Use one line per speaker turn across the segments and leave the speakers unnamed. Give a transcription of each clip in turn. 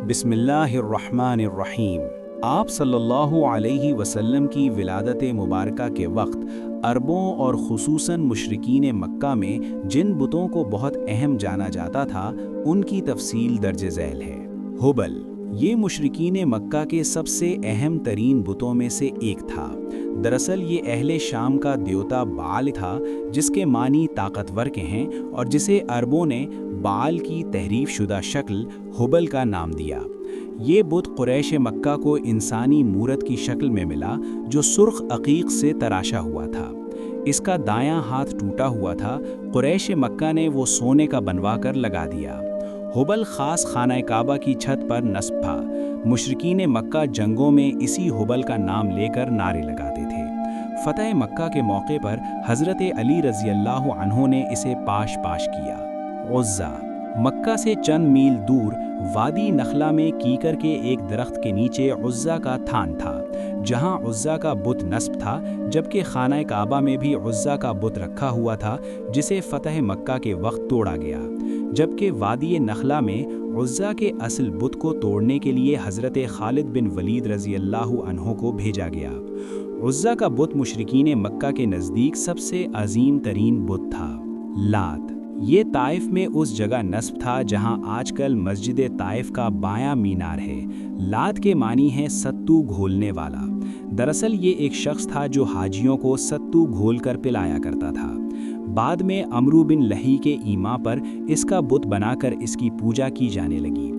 بسم اللہ الرحمن الرحیم۔ آپ صلی اللہ علیہ وسلم کی ولادت مبارکہ کے وقت عربوں اور خصوصاً مشرکین مکہ میں جن بتوں کو بہت اہم جانا جاتا تھا ان کی تفصیل درج ذیل ہے۔ ہبل یہ مشرکین مکہ کے سب سے اہم ترین بتوں میں سے ایک تھا۔ دراصل یہ اہل شام کا دیوتا بعال تھا، جس کے معنی طاقتور کے ہیں اور جسے عربوں نے بعال کی تحریف شدہ شکل ہبل کا نام دیا۔ یہ بت قریش مکہ کو انسانی مورت کی شکل میں ملا جو سرخ عقیق سے تراشا ہوا تھا۔ اس کا دایاں ہاتھ ٹوٹا ہوا تھا۔ قریش مکہ نے وہ سونے کا بنوا کر لگا دیا۔ ہبل خاص خانہ کعبہ کی چھت پر نصب تھا۔ مشرکین مکہ جنگوں میں اسی ہبل کا نام لے کر نعرے لگاتے تھے۔ فتح مکہ کے موقع پر حضرت علی رضی اللہ عنہ نے اسے پاش کیا۔ عزا مکہ سے چند میل دور وادی نخلا میں کیکر کے ایک درخت کے نیچے عزا کا تھان تھا، جہاں عزا کا بت نصب تھا، جبکہ خانہ کعبہ میں بھی عزا کا بت رکھا ہوا تھا جسے فتح مکہ کے وقت توڑا گیا۔ جبکہ وادی نخلا میں عزا کے اصل بت کو توڑنے کے لیے حضرت خالد بن ولید رضی اللہ عنہ کو بھیجا گیا۔ عزا کا بت مشرکین مکہ کے نزدیک سب سے عظیم ترین بت تھا۔ لات یہ طائف میں اس جگہ نصب تھا جہاں آج کل مسجد طائف کا بایاں مینار ہے۔ لات کے معنی ہے ستو گھولنے والا۔ دراصل یہ ایک شخص تھا جو حاجیوں کو ستو گھول کر پلایا کرتا تھا۔ بعد میں عمرو بن لہی کے ایما پر اس کا بت بنا کر اس کی پوجا کی جانے لگی۔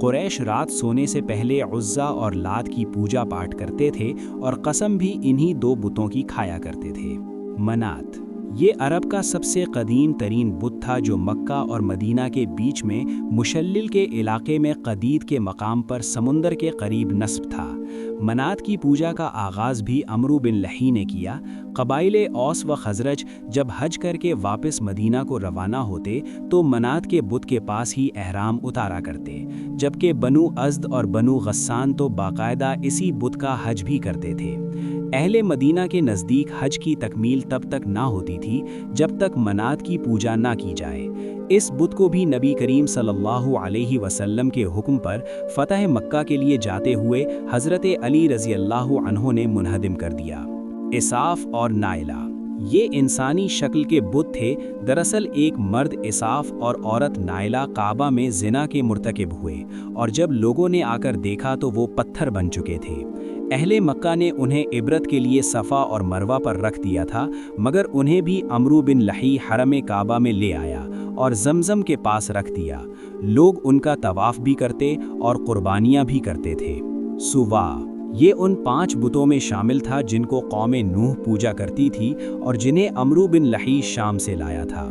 قریش رات سونے سے پہلے عزا اور لات کی پوجا پاٹ کرتے تھے اور قسم بھی انہی دو بتوں کی کھایا کرتے تھے۔ منات یہ عرب کا سب سے قدیم ترین بت تھا جو مکہ اور مدینہ کے بیچ میں مشلل کے علاقے میں قدید کے مقام پر سمندر کے قریب نصب تھا۔ منات کی پوجا کا آغاز بھی عمرو بن لہی نے کیا۔ قبائل اوس و خزرج جب حج کر کے واپس مدینہ کو روانہ ہوتے تو منات کے بت کے پاس ہی احرام اتارا کرتے، جبکہ بنو ازد اور بنو غسان تو باقاعدہ اسی بت کا حج بھی کرتے تھے۔ اہل مدینہ کے نزدیک حج کی تکمیل تب تک نہ ہوتی تھی جب تک منات کی پوجا نہ کی جائے۔ اس بت کو بھی نبی کریم صلی اللہ علیہ وسلم کے حکم پر فتح مکہ کے لیے جاتے ہوئے حضرت علی رضی اللہ عنہ نے منہدم کر دیا۔ اساف اور نائلہ یہ انسانی شکل کے بت تھے۔ دراصل ایک مرد اساف اور عورت نائلہ کعبہ میں زنا کے مرتکب ہوئے، اور جب لوگوں نے آ کر دیکھا تو وہ پتھر بن چکے تھے۔ اہل مکہ نے انہیں عبرت کے لیے صفا اور مروہ پر رکھ دیا تھا، مگر انہیں بھی عمرو بن لہی حرم کعبہ میں لے آیا اور زمزم کے پاس رکھ دیا۔ لوگ ان کا طواف بھی کرتے اور قربانیاں بھی کرتے تھے۔ سوا یہ ان 5 بتوں میں شامل تھا جن کو قوم نوح پوجا کرتی تھی اور جنہیں عمرو بن لہی شام سے لایا تھا۔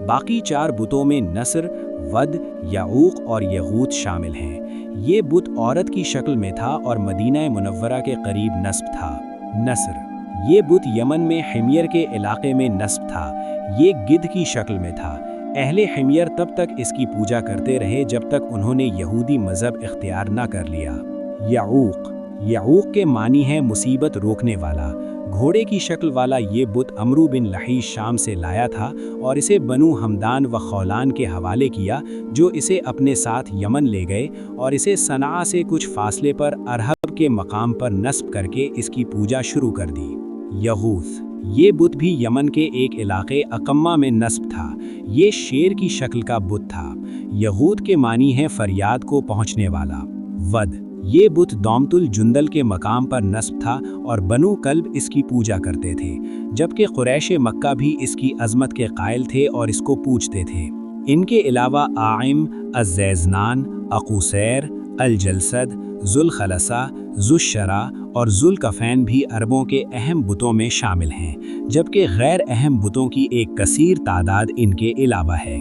باقی 4 بتوں میں نصر، ود، یعوق اور یغوت شامل ہیں۔ یہ بت عورت کی شکل میں تھا اور مدینہ منورہ کے قریب نصب تھا۔ نصر یہ بت یمن میں حمیر کے علاقے میں نصب تھا۔ یہ گدھ کی شکل میں تھا۔ اہل حمیر تب تک اس کی پوجا کرتے رہے جب تک انہوں نے یہودی مذہب اختیار نہ کر لیا۔ یعوق کے معنی ہے مصیبت روکنے والا۔ گھوڑے کی شکل والا یہ بت عمرو بن لہی شام سے لایا تھا اور اسے بنو ہمدان و خولان کے حوالے کیا، جو اسے اپنے ساتھ یمن لے گئے اور اسے صنعاء سے کچھ فاصلے پر ارہب کے مقام پر نصب کر کے اس کی پوجا شروع کر دی۔ یغوث یہ بت بھی یمن کے ایک علاقے اقمہ میں نصب تھا۔ یہ شیر کی شکل کا بت تھا۔ یغوت کے معنی ہے فریاد کو پہنچنے والا۔ ود یہ بت دومت الجندل کے مقام پر نصب تھا اور بنو کلب اس کی پوجا کرتے تھے، جبکہ قریش مکہ بھی اس کی عظمت کے قائل تھے اور اس کو پوجتے تھے۔ ان کے علاوہ آئم، الزیزنان، اقوسیر، الجلسد، ذوالخلصہ، ذوالشرا اور ذوالکفین بھی عربوں کے اہم بتوں میں شامل ہیں، جبکہ غیر اہم بتوں کی ایک کثیر تعداد ان کے علاوہ ہے۔